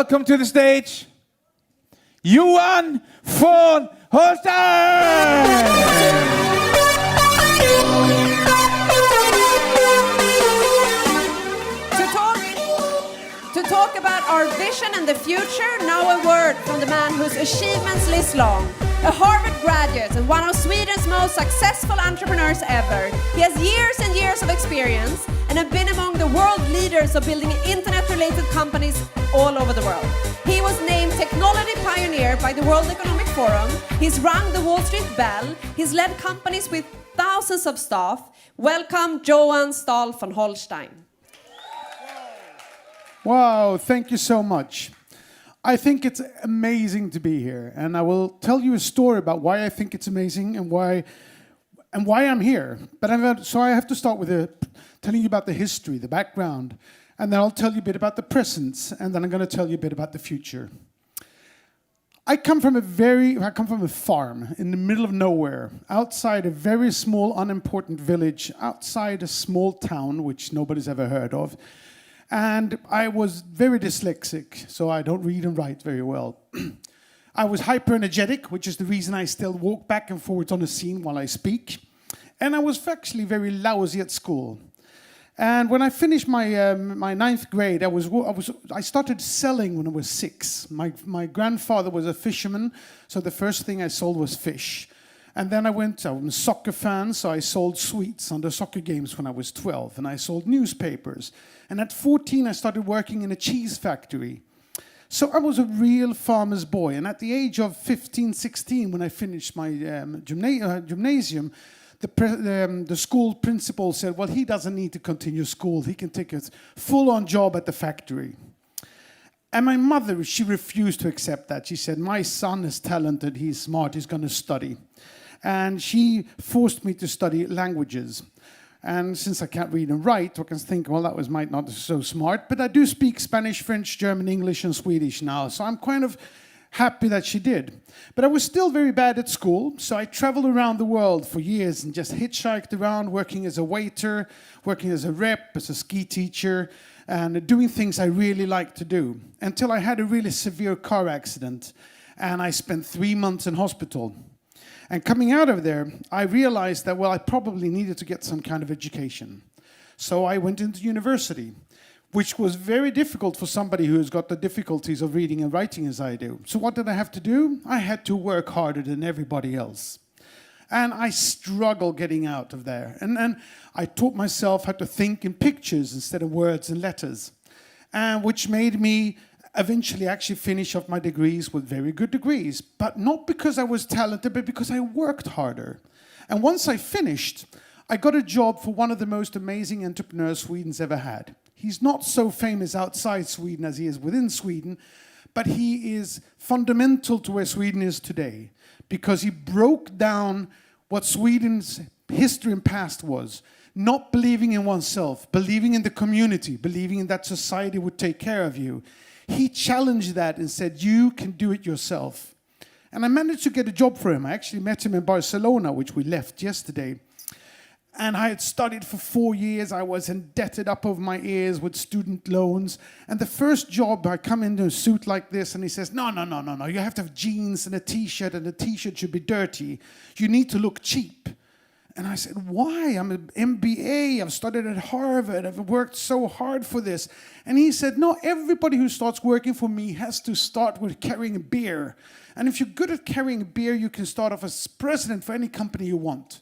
welcome to the stage, Johan von Holstein! To talk about our vision and the future, now a word from the man whose achievements list long. A Harvard graduate and one of Sweden's most successful entrepreneurs ever. He has years and years of experience and has been among the world leaders of building internet-related companies all over the world. He was named Technology Pioneer by the World Economic Forum. He's rung the Wall Street Bell. He's led companies with thousands of staff. Welcome, Johan Stahl von Holstein. Wow, thank you so much. I think it's amazing to be here, and I will tell you a story about why I think it's amazing and why I'm here. But so I have to start with telling you about the history, the background, and then I'll tell you a bit about the present, and then I'm going to tell you a bit about the future. I come from a farm in the middle of nowhere, outside a very small, unimportant village, outside a small town which nobody's ever heard of. And I was very dyslexic, so I don't read and write very well. I was hyper-energetic, which is the reason I still walk back and forwards on a scene while I speak. And I was actually very lousy at school. And when I finished my my ninth grade, I started selling when I was 6. My grandfather was a fisherman, so the first thing I sold was fish. And then I'm a soccer fan, so I sold sweets on the soccer games when I was 12, and I sold newspapers. And at 14, I started working in a cheese factory. So I was a real farmer's boy. And at the age of 15, 16, when I finished my gymnasium, the school principal said, well, he doesn't need to continue school. He can take a full-on job at the factory. And my mother, she refused to accept that. She said, my son is talented, he's smart, he's going to study. And she forced me to study languages. And since I can't read and write, I can think, well, that might not be so smart. But I do speak Spanish, French, German, English, and Swedish now. So I'm kind of happy that she did. But I was still very bad at school. So I traveled around the world for years and just hitchhiked around, working as a waiter, working as a rep, as a ski teacher, and doing things I really liked to do. Until I had a really severe car accident. And I spent 3 months in hospital. And coming out of there, I realized that, well, I probably needed to get some kind of education. So I went into university, which was very difficult for somebody who has got the difficulties of reading and writing as I do. So what did I have to do? I had to work harder than everybody else. And I struggled getting out of there. And I taught myself how to think in pictures instead of words and letters, which made me eventually actually finish off my degrees with very good degrees, but not because I was talented, but because I worked harder. And once I finished, I got a job for one of the most amazing entrepreneurs Sweden's ever had. He's not so famous outside Sweden as he is within Sweden, but he is fundamental to where Sweden is today, because he broke down what Sweden's history and past was. Not believing in oneself, believing in the community, believing in that society would take care of you. He challenged that and said, you can do it yourself. And I managed to get a job for him. I actually met him in Barcelona, which we left yesterday. And I had studied for 4 years. I was indebted up over my ears with student loans. And the first job, I come into a suit like this, and he says, no. You have to have jeans and a T-shirt, and the T-shirt should be dirty. You need to look cheap. And I said, why? I'm an MBA, I've studied at Harvard, I've worked so hard for this. And he said, no, everybody who starts working for me has to start with carrying a beer. And if you're good at carrying a beer, you can start off as president for any company you want.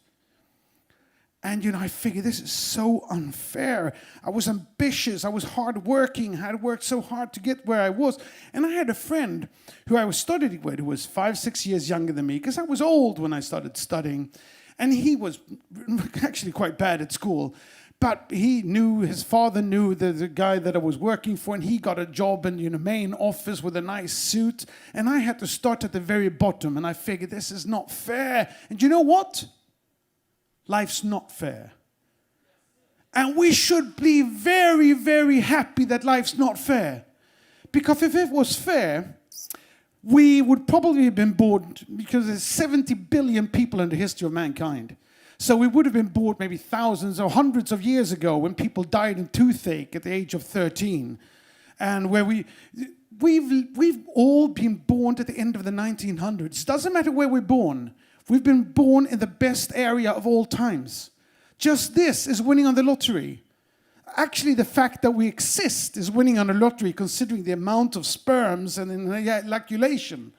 And, I figured this is so unfair. I was ambitious, I was hardworking, I had worked so hard to get where I was. And I had a friend who I was studying with who was 5-6 years younger than me, because I was old when I started studying. And he was actually quite bad at school. But his father knew the guy that I was working for, and he got a job in the main office with a nice suit. And I had to start at the very bottom, and I figured this is not fair. And you know what? Life's not fair. And we should be very, very happy that life's not fair. Because if it was fair, we would probably have been bored, because there's 70 billion people in the history of mankind. So we would have been bored maybe thousands or hundreds of years ago when people died in toothache at the age of 13. And we've all been born at the end of the 1900s. Doesn't matter where we're born. We've been born in the best area of all times. Just this is winning on the lottery. Actually, the fact that we exist is winning on a lottery, considering the amount of sperms and ejaculation.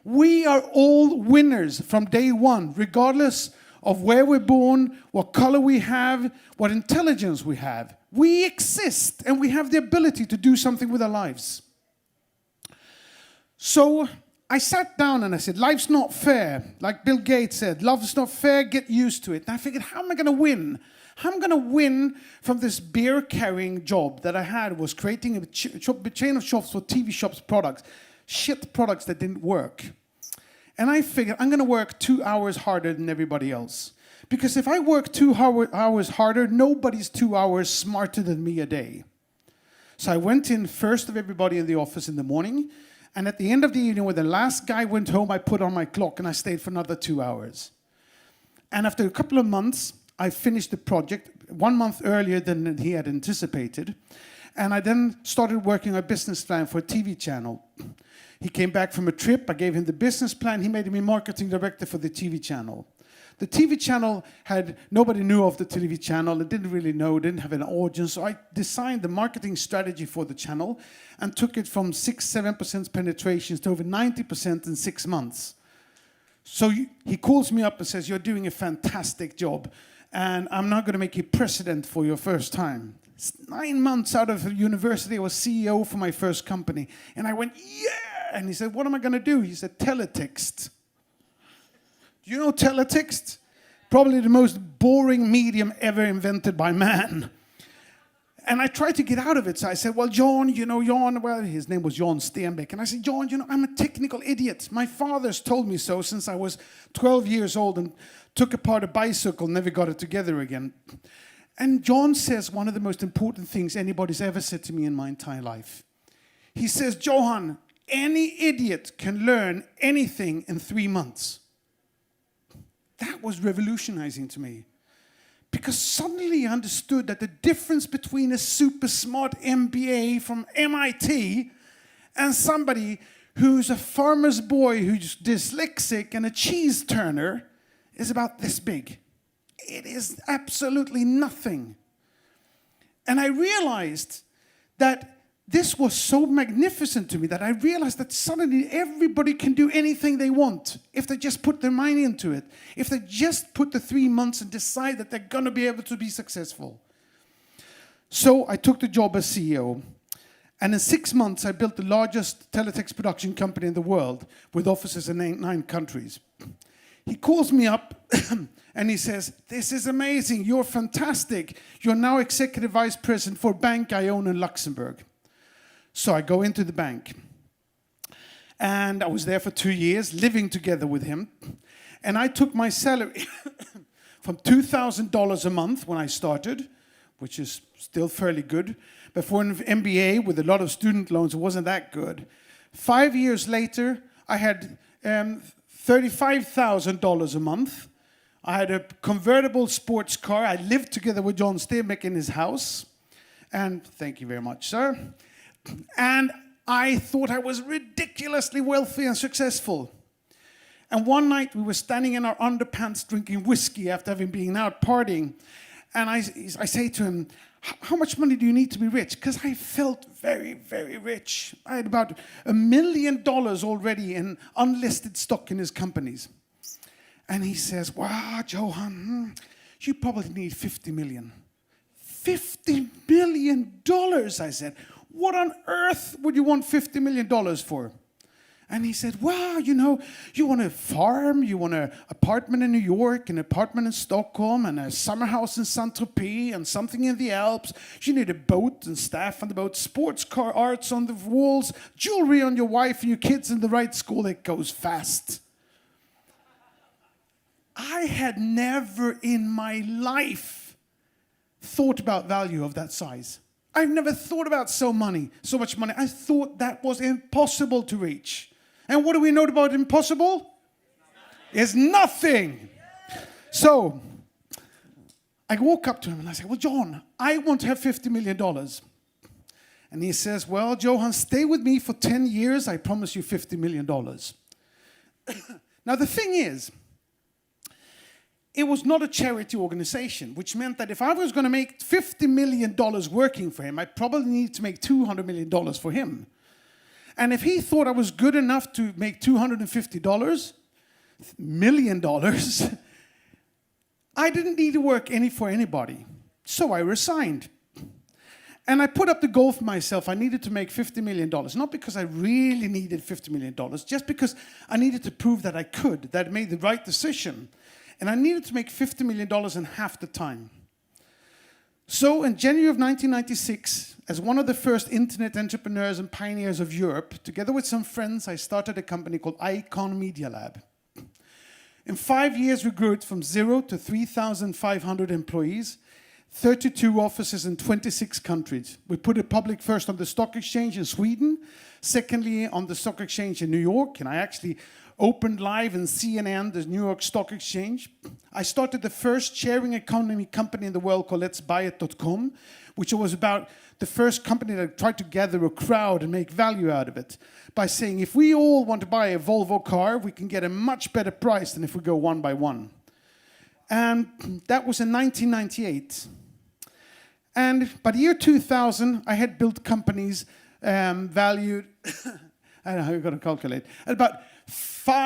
We are all winners from day one, regardless of where we're born, what color we have, what intelligence we have. We exist, and we have the ability to do something with our lives. So I sat down and I said, life's not fair. Like Bill Gates said, life's not fair, get used to it. And I figured, how am I going to win? How am I going to win from this beer-carrying job that I had, was creating a chain of shops for TV shops products, shit products that didn't work. And I figured, I'm going to work 2 hours harder than everybody else. Because if I work 2 hours harder, nobody's 2 hours smarter than me a day. So I went in first of everybody in the office in the morning, and at the end of the evening, when the last guy went home, I put on my clock and I stayed for another 2 hours. And after a couple of months, I finished the project 1 month earlier than he had anticipated. And I then started working on a business plan for a TV channel. He came back from a trip, I gave him the business plan, he made me marketing director for the TV channel. The TV channel nobody knew of the TV channel, it didn't really know, didn't have an audience, so I designed the marketing strategy for the channel and took it from 6-7% penetrations to over 90% in 6 months. So he calls me up and says, you're doing a fantastic job, and I'm not going to make you president for your first time. 9 months out of university, I was CEO for my first company, and I went, yeah! And he said, what am I going to do? He said, teletext. Do you know teletext? Probably the most boring medium ever invented by man. And I tried to get out of it. So I said, well, John, well, his name was John Stenbeck. And I said, John, I'm a technical idiot. My father's told me so since I was 12 years old and took apart a bicycle, never got it together again. And John says one of the most important things anybody's ever said to me in my entire life. He says, Johan, any idiot can learn anything in 3 months. That was revolutionizing to me. Because suddenly I understood that the difference between a super smart MBA from MIT and somebody who's a farmer's boy who's dyslexic and a cheese turner is about this big. It is absolutely nothing. And I realized that this was so magnificent to me that I realized that suddenly everybody can do anything they want if they just put their mind into it. If they just put the 3 months and decide that they're going to be able to be successful. So I took the job as CEO. And in 6 months, I built the largest teletext production company in the world with offices in 9 countries. He calls me up and he says, this is amazing. You're fantastic. You're now executive vice president for a bank I own in Luxembourg. So I go into the bank. And I was there for 2 years, living together with him. And I took my salary from $2,000 a month when I started, which is still fairly good. But for an MBA with a lot of student loans, it wasn't that good. 5 years later, I had $35,000 a month. I had a convertible sports car. I lived together with John Stenbeck in his house. And thank you very much, sir. And I thought I was ridiculously wealthy and successful. And one night we were standing in our underpants drinking whiskey after having been out partying. And I say to him, how much money do you need to be rich? Because I felt very, very rich. I had about $1 million already in unlisted stock in his companies. And he says, wow, Johan, you probably need 50 million. $50 million, I said. What on earth would you want $50 million for? And he said, wow, you want a farm, you want an apartment in New York, an apartment in Stockholm, and a summer house in Saint-Tropez, and something in the Alps. You need a boat and staff on the boat, sports car arts on the walls, jewelry on your wife and your kids in the right school. It goes fast. I had never in my life thought about value of that size. I've never thought about so much money. I thought that was impossible to reach. And what do we know about impossible? It's nothing. So I walk up to him and I say, well, John, I want to have $50 million. And he says, well, Johan, stay with me for 10 years. I promise you $50 million. Now, the thing is, it was not a charity organization, which meant that if I was going to make $50 million working for him, I probably need to make $200 million for him. And if he thought I was good enough to make $250 million, I didn't need to work for anybody. So I resigned. And I put up the goal for myself. I needed to make $50 million. Not because I really needed $50 million, just because I needed to prove that I could, that I made the right decision. And I needed to make $50 million in half the time. So in January of 1996, as one of the first internet entrepreneurs and pioneers of Europe, together with some friends, I started a company called Icon Media Lab. In 5 years, we grew it from 0 to 3,500 employees, 32 offices in 26 countries. We put it public first on the stock exchange in Sweden, secondly on the stock exchange in New York, and I actually opened live in CNN, the New York Stock Exchange. I started the first sharing economy company in the world called Let'sBuyIt.com, which was about the first company that tried to gather a crowd and make value out of it by saying, if we all want to buy a Volvo car, we can get a much better price than if we go one by one. And that was in 1998. And by the year 2000, I had built companies valued, I don't know how you're going to calculate, at about about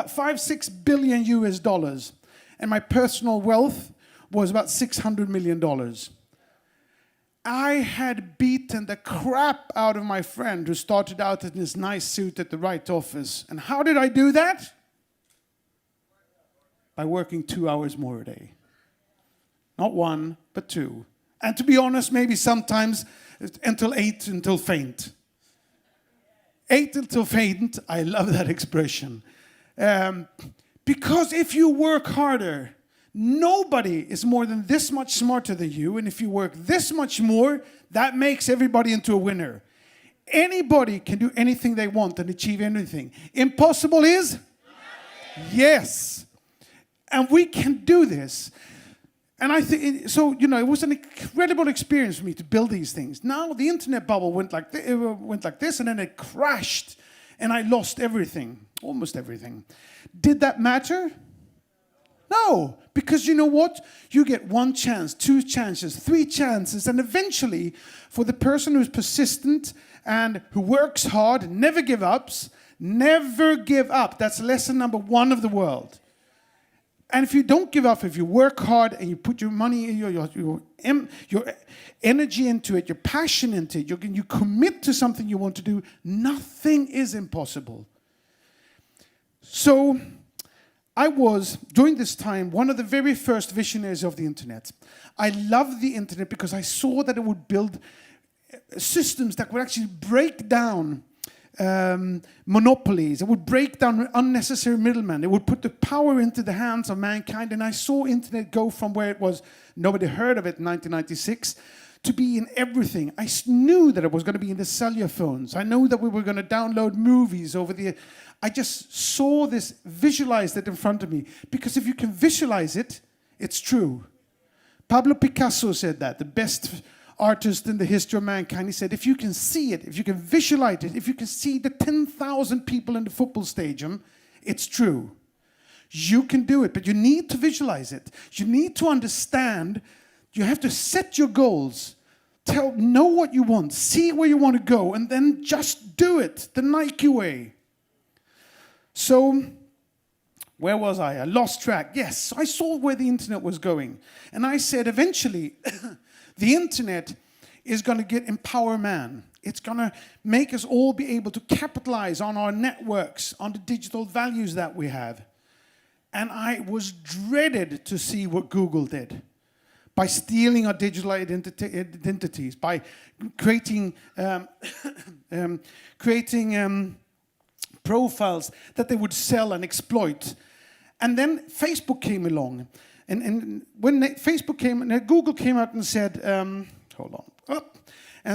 5-6 billion US dollars. And my personal wealth was about $600 million. I had beaten the crap out of my friend who started out in his nice suit at the right office. And how did I do that? By working 2 hours more a day. Not 1, but 2. And to be honest, maybe sometimes until 8, until faint. 8 until faint, I love that expression. Because if you work harder, nobody is more than this much smarter than you. And if you work this much more, that makes everybody into a winner. Anybody can do anything they want and achieve anything. Impossible is? Yes. And we can do this. And I think, so, you know, it was an incredible experience for me to build these things. Now the internet bubble went like this, and then it crashed, and I lost everything, almost everything. Did that matter? No, because you know what? You get 1 chance, 2 chances, 3 chances, and eventually, for the person who's persistent and who works hard, never give up. That's lesson number 1 of the world. And if you don't give up, if you work hard and you put your money, your energy into it, your passion into it, you commit to something you want to do, nothing is impossible. So I was, during this time, one of the very first visionaries of the internet. I loved the internet because I saw that it would build systems that would actually break down monopolies. It would break down unnecessary middlemen. It would put the power into the hands of mankind. And I saw internet go from where it was, nobody heard of it in 1996, to be in everything. I knew that it was going to be in the cellular phones. I knew that we were going to download movies over the... I just saw this, visualized it in front of me. Because if you can visualize it, it's true. Pablo Picasso said that, the best artist in the history of mankind. He said, if you can see it, if you can visualize it, if you can see the 10,000 people in the football stadium, it's true. You can do it, but you need to visualize it. You need to understand. You have to set your goals. Know what you want, see where you want to go, and then just do it the Nike way. So, where was I? I lost track. Yes, I saw where the internet was going. And I said, eventually, the internet is going to empower man. It's going to make us all be able to capitalize on our networks, on the digital values that we have. And I was dreaded to see what Google did by stealing our digital identities, by creating profiles that they would sell and exploit. And then Facebook came along. And when Facebook came, Google came out and said, and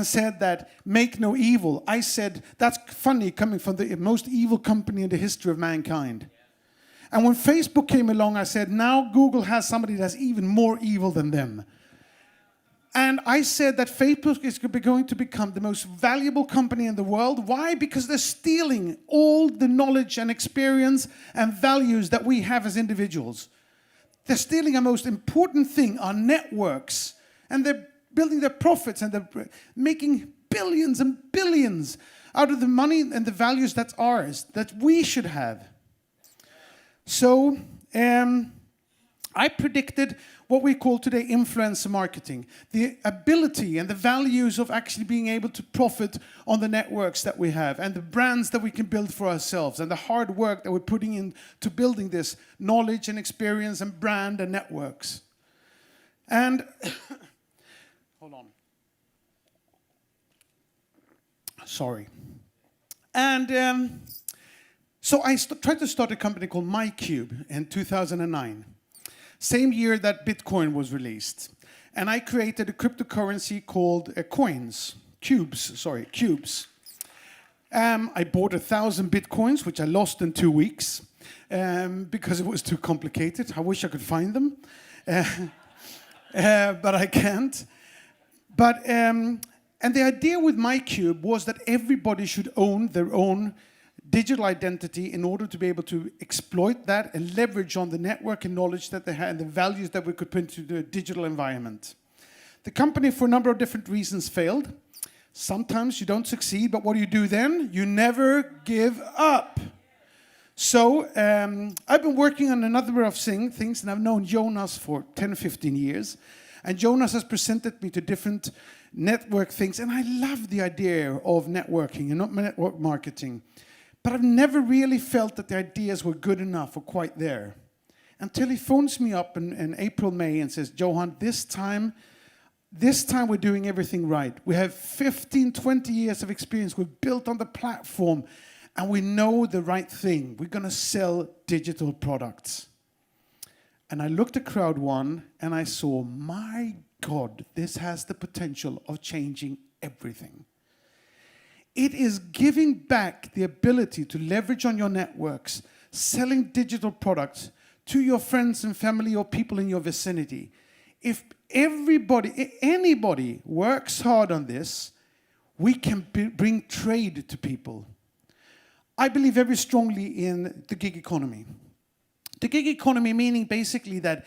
said that, make no evil. I said, that's funny coming from the most evil company in the history of mankind. And when Facebook came along, I said, now Google has somebody that's even more evil than them. And I said that Facebook is going to become the most valuable company in the world. Why? Because they're stealing all the knowledge and experience and values that we have as individuals. They're stealing our most important thing, our networks. And they're building their profits and they're making billions and billions out of the money and the values that's ours, that we should have. So I predicted what we call today influencer marketing, the ability and the values of actually being able to profit on the networks that we have and the brands that we can build for ourselves and the hard work that we're putting into building this knowledge and experience and brand and networks. And hold on. Sorry. And so I tried to start a company called MyCube in 2009. Same year that Bitcoin was released. And I created a cryptocurrency called cubes. I bought 1,000 Bitcoins, which I lost in 2 weeks because it was too complicated. I wish I could find them, but I can't. But and the idea with MyCube was that everybody should own their own digital identity in order to be able to exploit that and leverage on the network and knowledge that they had and the values that we could put into the digital environment. The company, for a number of different reasons, failed. Sometimes you don't succeed, but what do you do then? You never give up. So I've been working on a number of things, and I've known Jonas for 10, 15 years. And Jonas has presented me to different network things, and I love the idea of networking and not network marketing. But I've never really felt that the ideas were good enough or quite there. Until he phones me up in April, May and says, Johan, this time we're doing everything right. We have 15, 20 years of experience. We've built on the platform and we know the right thing. We're going to sell digital products. And I looked at CROWD1 and I saw, my God, this has the potential of changing everything. It is giving back the ability to leverage on your networks, selling digital products to your friends and family or people in your vicinity. If anybody works hard on this, we can bring trade to people. I believe very strongly in the gig economy. The gig economy meaning basically that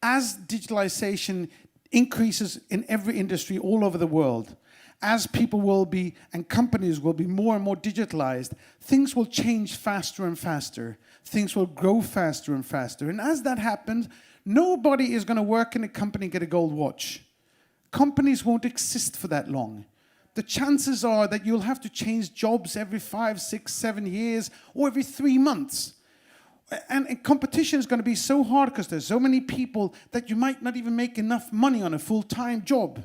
as digitalization increases in every industry all over the world, as people will be and companies will be more and more digitalized, things will change faster and faster. Things will grow faster and faster. And as that happens, nobody is going to work in a company and get a gold watch. Companies won't exist for that long. The chances are that you'll have to change jobs every 5, 6, 7 years or every 3 months. And competition is going to be so hard because there's so many people that you might not even make enough money on a full-time job.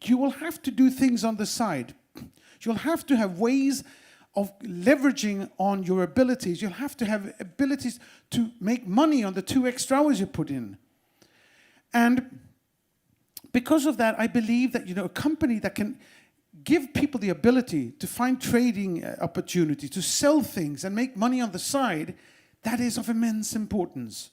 You will have to do things on the side. You'll have to have ways of leveraging on your abilities. You'll have to have abilities to make money on the 2 extra hours you put in. And because of that, I believe that a company that can give people the ability to find trading opportunities, to sell things and make money on the side, that is of immense importance.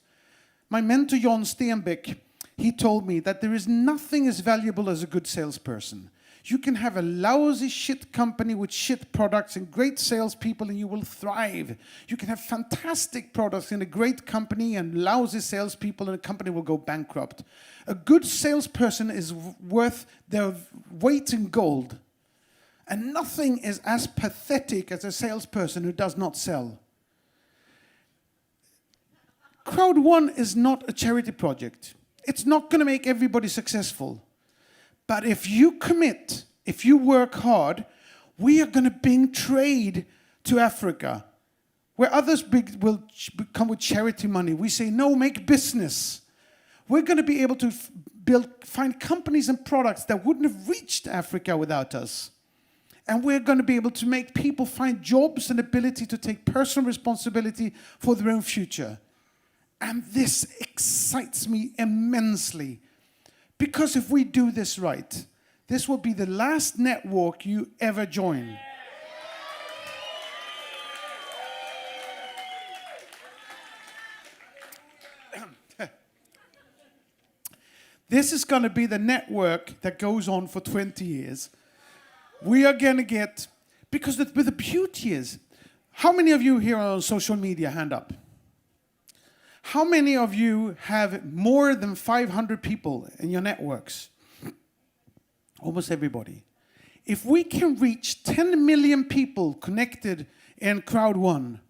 My mentor, John Stenbeck, he told me that there is nothing as valuable as a good salesperson. You can have a lousy shit company with shit products and great salespeople and you will thrive. You can have fantastic products in a great company and lousy salespeople and a company will go bankrupt. A good salesperson is worth their weight in gold. And nothing is as pathetic as a salesperson who does not sell. CROWD1 is not a charity project. It's not going to make everybody successful. But if you commit, if you work hard, we are going to bring trade to Africa. Where others will come with charity money, we say, no, make business. We're going to be able to find companies and products that wouldn't have reached Africa without us. And we're going to be able to make people find jobs and ability to take personal responsibility for their own future. And this excites me immensely. Because if we do this right, this will be the last network you ever join. This is going to be the network that goes on for 20 years. We are going to get, because the beauty is, how many of you here are on social media? Hand up. How many of you have more than 500 people in your networks? Almost everybody. If we can reach 10 million people connected in CROWD1,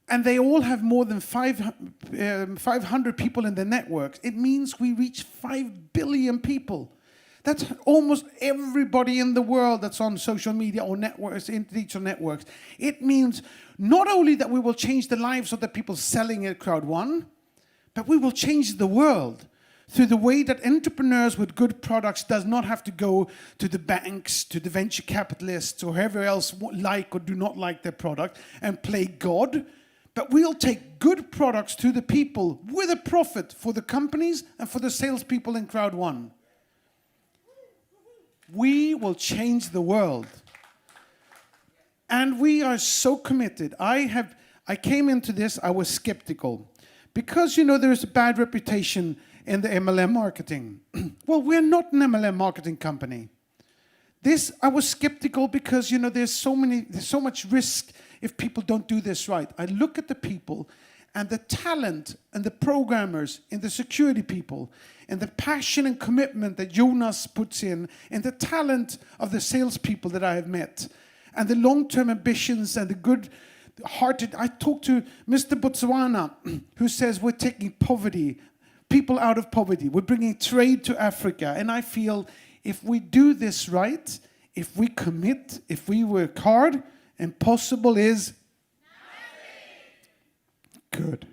and they all have more than 500 people in their networks, it means we reach 5 billion people. That's almost everybody in the world that's on social media or networks, in digital networks. It means not only that we will change the lives of the people selling at CROWD1, but we will change the world through the way that entrepreneurs with good products does not have to go to the banks, to the venture capitalists, or whoever else like or do not like their product and play God. But we'll take good products to the people with a profit for the companies and for the salespeople in CROWD1. We will change the world. And we are so committed. I came into this, I was skeptical. Because, there's a bad reputation in the MLM marketing. Well, we're not an MLM marketing company. I was skeptical because, there's so much risk if people don't do this right. I look at the people and the talent and the programmers and the security people and the passion and commitment that Jonas puts in and the talent of the salespeople that I have met and the long-term ambitions and the good-hearted. I talked to Mr. Botswana who says we're taking people out of poverty. We're bringing trade to Africa. And I feel if we do this right, if we commit, if we work hard, impossible is good.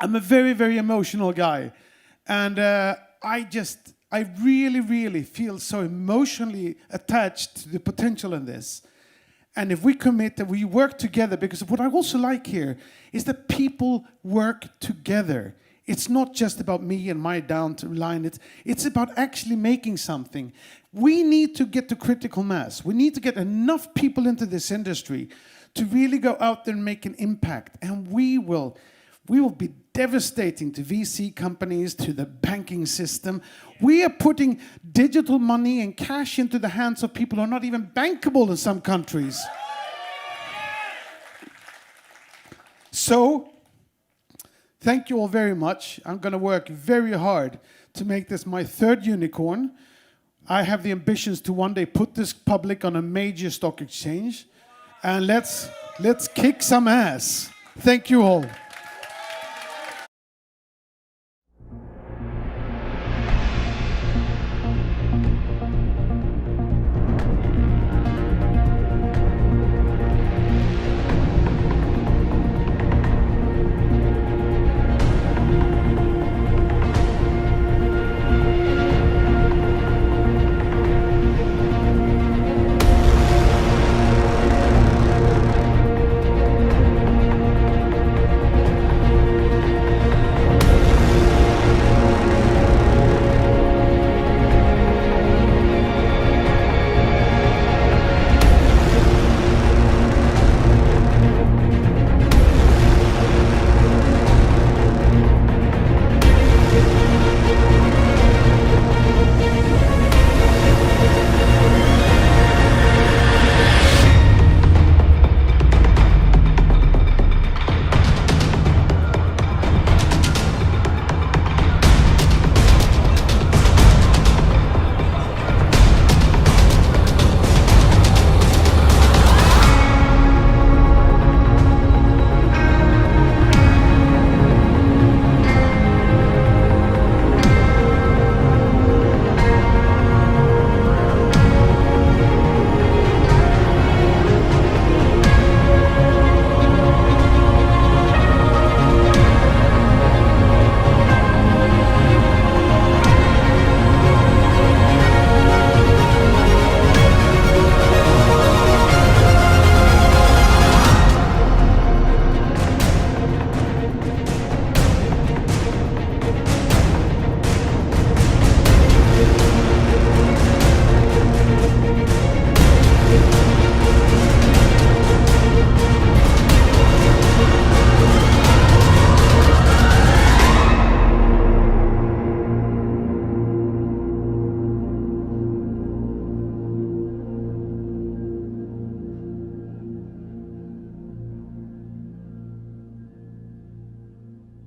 I'm a very, very emotional guy. And I really, really feel so emotionally attached to the potential in this. And if we commit that we work together, because what I also like here is that people work together. It's not just about me and my down line. It's about actually making something. We need to get to critical mass. We need to get enough people into this industry to really go out there and make an impact. And we will be devastating to VC companies, to the banking system. We are putting digital money and cash into the hands of people who are not even bankable in some countries. So, thank you all very much. I'm going to work very hard to make this my third unicorn. I have the ambitions to one day put this public on a major stock exchange. And let's kick some ass. Thank you all.